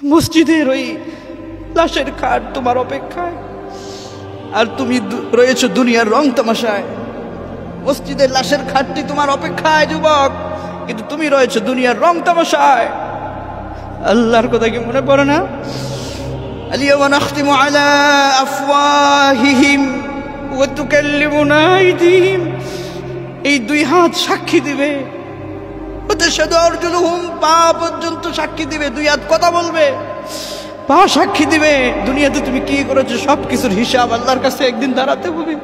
মসজিদের ওই লাশের খাট তোমার অপেক্ষায়, আর তুমি রয়েছো দুনিয়ার রং তামাশায়। মসজিদের লাশের খাটটি তোমার অপেক্ষায় যুবক, কিন্তু তুমি রয়েছো দুনিয়ার রং তামাশায়। আল্লাহর কথা কি মনে পড়ে না? আলিয়াওয়া নাখতিমু আলা আফওয়াহিহিম ওয়া তুকাল্লিমুনা আইদিহিম, এই দুই হাত সাক্ষী দিবে, ওয়াতাশহাদু আরজুলুহুম, পা পর্যন্ত সাক্ষী দিবে। দুই হাত কথা বলবে, পা সাক্ষী দিবে। দুনিয়াতে তুমি কি করেছো সবকিছুর হিসাব আল্লাহর কাছে একদিন দাঁড়াতে হবে।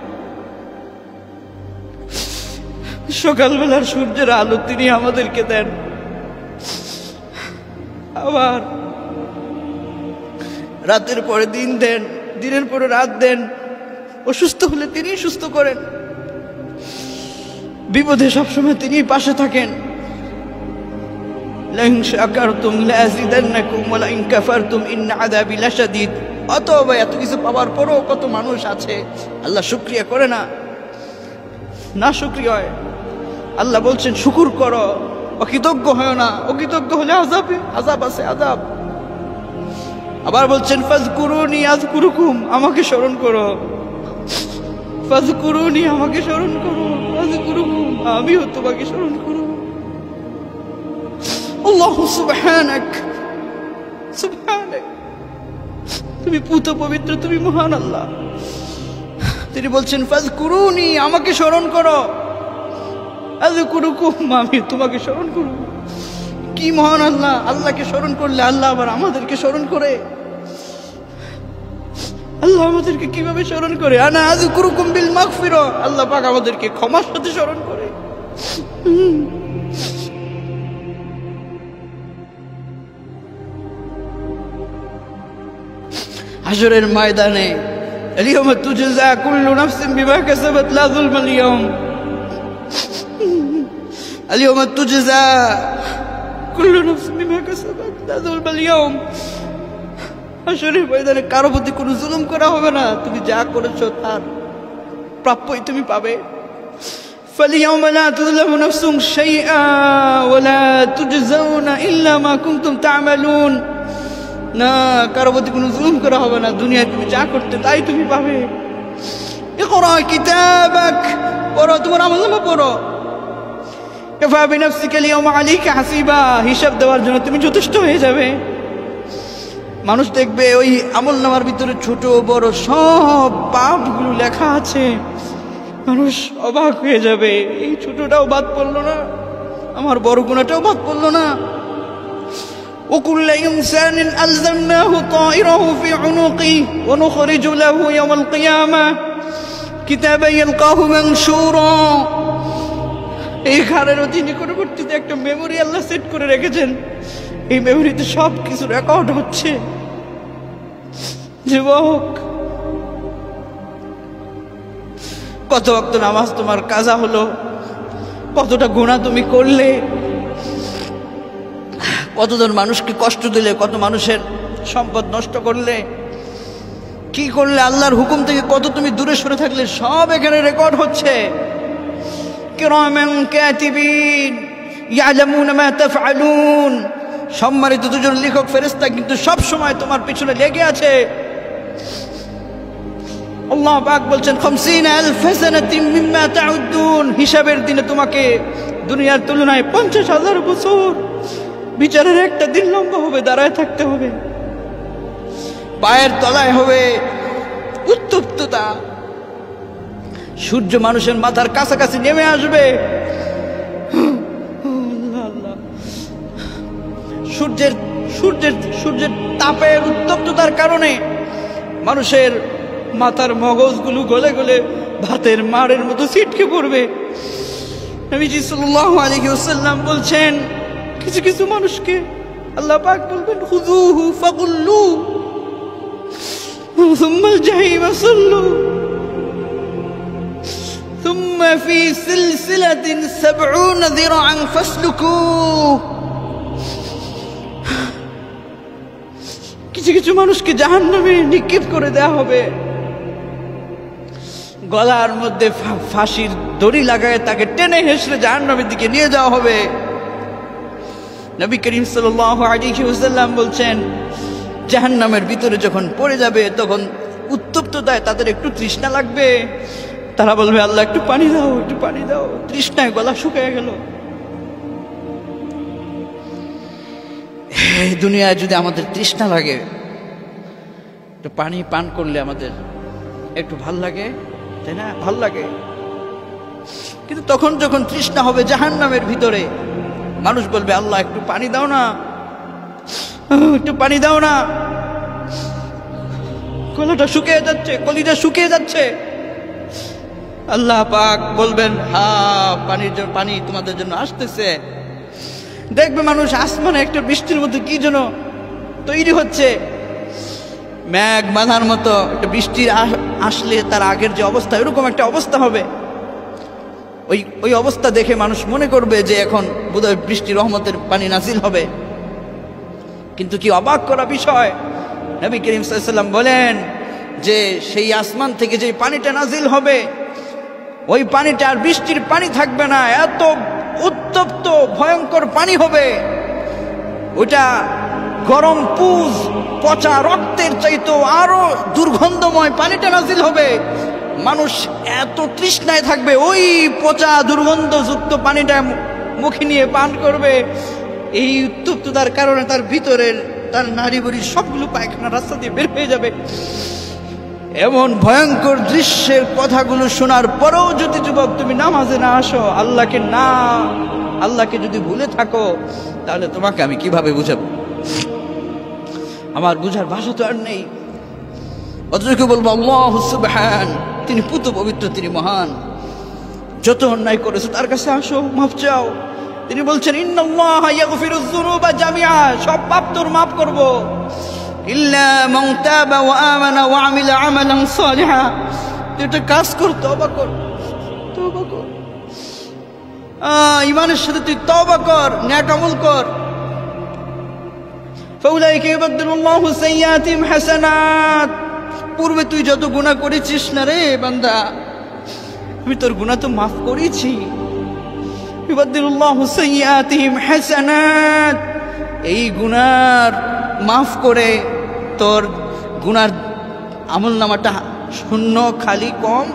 সকালবেলার সূর্যের আলো তিনি আমাদেরকে দেন, আবার রাতের পরে দিন দেন, দিনের পরে রাত দেন। অসুস্থ হলে তিনি সুস্থ করেন, বিপদে সবসময় তিনি পাশে থাকেন। লাইন শাকারতুম লাযিদান্নাকুম ওয়া লাইন কাফারতুম ইন্না আযাবি লাশাদীদ। অতএব এত কিছু পাওয়ার পরও কত মানুষ আছে আল্লাহ শুকরিয়া করে না, না শুকরিয়া হয়। আল্লাহ বলছেন শুকর করো, অকৃতজ্ঞ হয় না। অকৃতজ্ঞ হলে আযাব আছে, আযাব। আবার বলছেন ফাযকুরুনি আযকুরুকুম, আমাকে স্মরণ করো। ফাযকুরুনি, আমাকে স্মরণ করো। আযকুরুকুম, আমিও তোমাকে স্মরণ করব। আল্লাহু সুবহানাক, সুবহানাক, তুমি পুত পবিত্র, তুমি মহান আল্লাহ। তিনি বলছেন ফাযকুরুনি, আমাকে স্মরণ করো। আযকুরুকুম, আমি তোমাকে স্মরণ করব। কি মহান আল্লাহ! আল্লাহকে স্মরণ করলে আল্লাহ আবার আমাদেরকে স্মরণ করে। আল্লাহ আমাদেরকে কিভাবে স্মরণ করে? আনা আযকুরুকুম বিল মাগফিরা, আল্লাহ পাক আমাদেরকে ক্ষমার সাথে স্মরণ করে। হাশরের ময়দানে আলিয়াউমা তুজজা কুল্লু নাফসিন বিমা কাসাবাত লা যুলমাল ইয়াউম, আলিয়াউমা তুজজা কুল্লু নাফসিন বিমা কাসাবাত লা যুলমাল ইয়াউম। হাশরের ময়দানে কারো প্রতি কোনো জুলুম করা হবে না। তুমি যা করেছো তার প্রাপ্যই তুমি পাবে। ফালিয়াউমা লা তুযলামু নাফসুন শাইআ ওয়া লা তুজজাউনা ইল্লা মা কুনতুম তা'মালুন। না, কারো প্রতি কোনো জুলুম করা হবে না। দুনিয়ায় তুমি যা করতে তাই তুমি পাবে। ইকরা কিতাবাক, পড়ো, তোমার আমলনামা পড়ো। কাফা বিনাফসিকা আল-ইয়াওমা আলাইকা হাসিবা, হিসাব দেওয়ার জন্য তুমি যথেষ্ট হয়ে যাবে। মানুষ দেখবে ওই আমলনামার ভিতরে ছোট বড় সব পাপগুলো লেখা আছে। মানুষ অবাক হয়ে যাবে, এই ছোটটাও বাদ পড়লো না, আমার বড় গুনাহটাও বাদ পড়লো না। وكل إنسان ألزمناه طائره في عنقه ونخرج له يوم القيامة كتابا يلقاه منشورا। এই ঘরের অতি নিকটবর্তীতে একটা মেমোরি আল্লাহ সেট করে রেখেছেন। এই মেমোরিতে সব কিছু রেকর্ড হচ্ছে। যুবক, কত ওয়াক্ত নামাজ তোমার কাজা হলো, কতটা গুনাহ তুমি করলে, কতজন মানুষকে কষ্ট দিলে, কত মানুষের সম্পদ নষ্ট করলে, কি করলে, আল্লাহর হুকুম থেকে কত তুমি দূরে সরে থাকলে, সব এখানে রেকর্ড হচ্ছে। কিরামান কাতিবিন ইয়ালামুনা মা তাফআলুন, সম্মানিত দুজন লেখক ফেরেশতা কিন্তু সব সময় তোমার পিছনে লেগে আছে। আল্লাহ পাক বলছেন 50000 সানাতিন মিম্মা তাউদ্দুন, হিসাবের দিনে তোমাকে দুনিয়ার তুলনায় 50000 বছর বিচারের একটা দিন লম্বা হবে, দাঁড়ায় থাকতে হবে। পায়ের তলায় হবে উত্তপ্ততা, সূর্য মানুষের মাথার কাছাকাছি নেমে আসবে। সূর্যের তাপের উত্তপ্ততার কারণে মানুষের মাথার মগজগুলো গলে গলে ভাতের মাড়ের মতো ছিটকে পড়বে। নবীজি সাল্লাল্লাহু আলাইহি ওয়াসাল্লাম বলছেন, কিছু কিছু মানুষকে আল্লাহ পাক বলবেন খুযুহু ফাগুল্লু সুম্মাল জাহিম সাল্লু সুম্মা ফি সিলসিলাতিন 70 যিরাআন ফাসলুকু। কিছু কিছু মানুষকে জাহান্নামে নিক্ষেপ করে দেয়া হবে, গলার মধ্যে ফাঁসির দড়ি লাগায় তাকে টেনে হেঁচড়ে জাহান্নামের দিকে নিয়ে যাওয়া হবে। নবী করিম সাল্লাল্লাহু আলাইহি ওয়াসাল্লাম বলছেন, জাহান্নামের ভিতরে যখন পড়ে যাবে তখন উত্তপ্ততায় তাদের একটু তৃষ্ণা লাগবে, তারা বলবে আল্লাহ একটু পানি দাও, একটু পানি দাও। তৃষ্ণায় গলা শুকিয়ে গেল। এই দুনিয়ায় যদি আমাদের তৃষ্ণা লাগে, একটু পানি পান করলে আমাদের একটু ভাল লাগে, তাই না? ভাল লাগে। কিন্তু তখন যখন তৃষ্ণা হবে জাহান্নামের ভিতরে, মানুষ বলবে আল্লাহ একটু পানি দাও না, একটু পানি দাও না। গলাটা শুকিয়ে যাচ্ছে, কলিজা শুকিয়ে যাচ্ছে। আল্লাহ পাক বলবেন হ্যাঁ পানি তোমাদের জন্য আসতেছে। দেখবে মানুষ আসমানে একটা বৃষ্টির মধ্যে কি যেন তৈরি হচ্ছে, মেঘ বাঁধার মতো একটা বৃষ্টি আসলে তার আগের যে অবস্থা, এরকম একটা অবস্থা হবে। ওই অবস্থা দেখে মানুষ মনে করবে যে এখন বোধহয় বৃষ্টি রহমতের পানি নাজিল হবে। কিন্তু কি অবাক করা বিষয়, নবী করিম সাল্লাল্লাহু আলাইহি ওয়াসাল্লাম বলেন যে সেই আসমান থেকে যে পানিটা নাজিল হবে, ওই পানিটা আর বৃষ্টির পানি থাকবে না, এত উত্তপ্ত ভয়ঙ্কর পানি হবে। ওইটা গরম পুজ পচা রক্তের চাইতেও আরো দুর্গন্ধময় পানিটা নাজিল হবে। মানুষ এত তৃষ্ণায় থাকবে, ওই পচা দুর্গন্ধযুক্ত পানিটা মুখে নিয়ে পান করবে। এই উত্তপ্ততার কারণে তার ভিতরের তার নারী বুড়ি সবগুলো পায়খানা রাস্তা দিয়ে বের হয়ে যাবে। এমন ভয়ঙ্কর দৃশ্যের কথাগুলো শোনার পরেও যদি যুবক তুমি নামাজে না আসো, আল্লাহকে যদি ভুলে থাকো, তাহলে তোমাকে আমি কিভাবে বুঝাবো? আমার বুঝার ভাষা তো আর নেই। অথচ বলবো আল্লাহ সুবহান, তিনি পুত পবিত্র, তিনি মহান। যত অন্যায় করেছো তার কাছে আসো, মাফ চাও। তিনি বলছেন ইন্নাল্লাহা ইয়াগফিরুয যুনুবা জামিআ, সব পাপ তোর মাফ করব, ইল্লা মান তাবা ওয়া আমানা ওয়া আমিলা আমালান সালিহা। তুই একটা কাজ কর, তওবা কর, তওবা কর, ঈমানের সাথে তুই তওবা কর, নেক আমল কর। ফাউলাইকা ইউবাদদিলুল্লাহু সাইয়্যাতিহিম হাসানাত। পূর্বে তুই যত গুনাহ করেছিস না রে বান্দা, আমি তোর গুনাহ তো মাফ করেছি। ইউবাদদিলুল্লাহু সাইয়্যাতিহিম হাসানাত, এই গুনাহ মাফ করে তোর গুনার আমলনামাটা শূন্য, খালি, কম,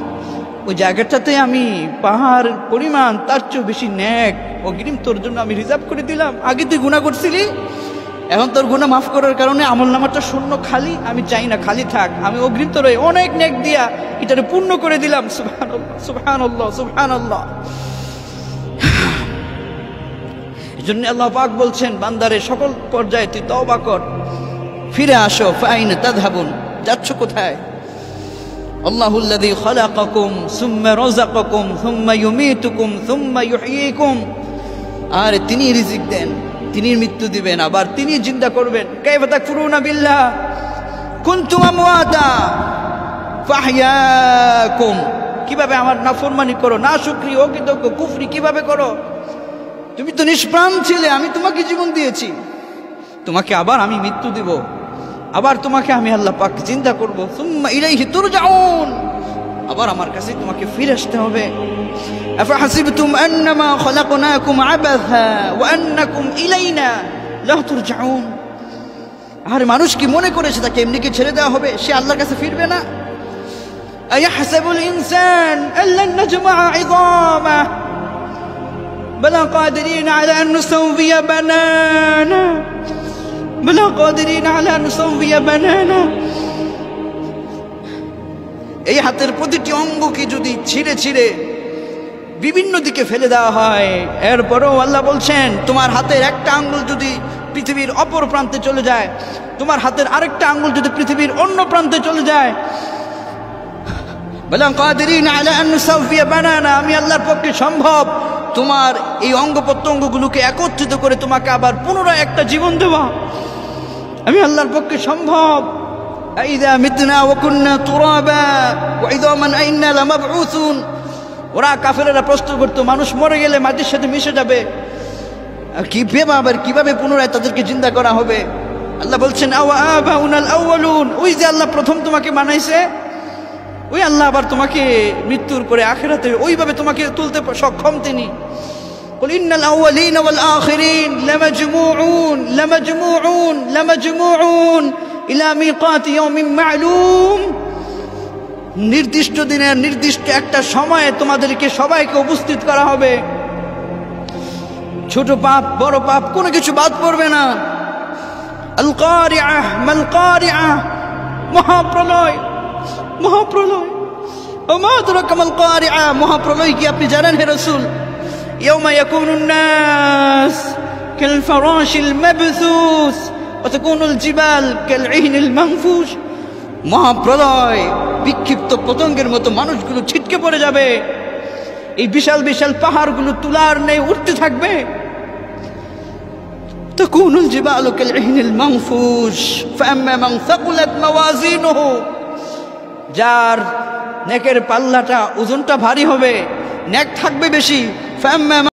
ওই জায়গাটাতে আমি পাহাড় পরিমাণ তার চেয়ে বেশি নেক অগ্রিম তোর জন্য আমি রিজার্ভ করে দিলাম। আগে তুই গুনাহ করছিলি, এখন তোর গুনাহ মাফ করার কারণে আমলনামাটা শূন্য, খালি। আমি চাই না খালি থাক, আমি অগ্রিম তোর অনেক নেক দিয়া এটারে পূর্ণ করে দিলাম। সুবহানাল্লাহ, সুবহানাল্লাহ, সুবহানাল্লাহ। এজন্য আল্লাহ পাক বলছেন বান্দারে সকল পর্যায়ে তুই তওবা কর, ফিরে আসো। ফাইন তাযহাবুন, যাচ্ছ কোথায়? আল্লাহুল্লাযী খালাকাকুম সুম্মা রাযাকাকুম সুম্মা ইউমীতুকুম সুম্মা ইউহয়ীকুম। আর তিনি রিজিক দেন, তিনি মৃত্যু দিবেন, আবার তিনি জিন্দা করবেন। কাইফা তাকফুরুনা বিল্লাহ কুনতুম আমওয়াতা ফাহইয়াকুম। কিভাবে আমার নাফরমানি করো, নাশুকরি, অকৃতজ্ঞ, কুফরি কিভাবে করো? তুমি তো নিষ্প্রাণ ছিলে, আমি তোমাকে জীবন দিয়েছি, তোমাকে আবার আমি মৃত্যু দিব, আবার তোমাকে আমি আল্লাহ পাক জিন্দা করব। সুম্মা ইলাইহি তুরজাউন, আবার আমার কাছে তোমাকে ফিরে আসতে হবে। আফাহাসিবতুম আন্নামা খলাকনাকুম আবাসা ওয়া আন্নাকুম ইলাইনা লা তুরজাউন। আর মানুষ কি মনে করেছে তাকে এমনি কি ছেড়ে দেওয়া হবে, সে আল্লাহর কাছে ফিরবে না? আয়াহসাবুল ইনসান আল্লান নাজমা ইযামা بلا قادرين على أن نسوي بنانا بلا قادرين على أن نسوي بنانا। এই হাতের প্রতিটি অঙ্গকে যদি ছিঁড়ে ছিঁড়ে বিভিন্ন দিকে ফেলে দেওয়া হয়, এরপরেও আল্লাহ বলছেন তোমার হাতের একটা আঙ্গুল যদি পৃথিবীর অপর প্রান্তে চলে যায়, তোমার হাতের আরেকটা আঙ্গুল যদি পৃথিবীর অন্য প্রান্তে চলে যায়, বলা কাদিরিন আলা আন নুসাউফিয়া বানানা, আমি আল্লাহর পক্ষে সম্ভব তোমার এই অঙ্গ প্রত্যঙ্গগুলোকে একত্রিত করে তোমাকে আবার পুনরায় একটা জীবন দেওয়া। আমি আল্লাহর পক্ষে সম্ভব। আইযা মিতনা ওয়া কুননা তুরাবা ওয়া ইযামান আইন্না লামাবউসুন। ওরা কাফেরেরা প্রশ্ন করতো মানুষ মরে গেলে মাটির সাথে মিশে যাবে, কিভাবে পুনরায় তাদেরকে জিন্দা করা হবে? আল্লাহ বলছেন আওয়া আবাউনাল আউয়ালুন, ওই যে আল্লাহ প্রথম তোমাকে বানাইছে, ওই আল্লাহ আবার তোমাকে মৃত্যুর পরে আখিরাতে ওইভাবে তোমাকে তুলতে সক্ষম তিনি। কুল ইন্নাল আউয়ালিনা ওয়াল আখিরিন লামাজমুউন ইলা মিকাতি ইয়াউমিন মা'লুম, নির্দিষ্ট দিনের নির্দিষ্ট একটা সময়ে তোমাদেরকে সবাইকে উপস্থিত করা হবে। ছোট পাপ বড় পাপ কোনো কিছু বাদ পড়বে না। আল কারিআহ মাল কারিআহ, মহাপ্রলয়, মহাপ্রলয়। ওমা আদরাকা মাল কারিআহ, মহাপ্রলয় কি আপনি জানেন হে রাসূল? ইয়াউমা ইয়াকুনুন নাস কাল ফারাশিল মাবসুস ওয়া তাকুনুল জিবাল কাল ইহনিল মানফুশ। মহাপ্রলয়, বিক্ষিপ্ত পতঙ্গের মতো মানুষগুলো ছিটকে পড়ে যাবে। এই বিশাল বিশাল পাহাড়গুলো তুলার নেই উঠতে থাকবে। তাকুনুল জিবালু কাল ইহনিল মানফুশ ফাআম্মা মান সাকুলাত মাওয়াজিনুহু, যার নেকের পাল্লাটা ওজনটা ভারী হবে, নেক থাকবে বেশি। ফাআম্মা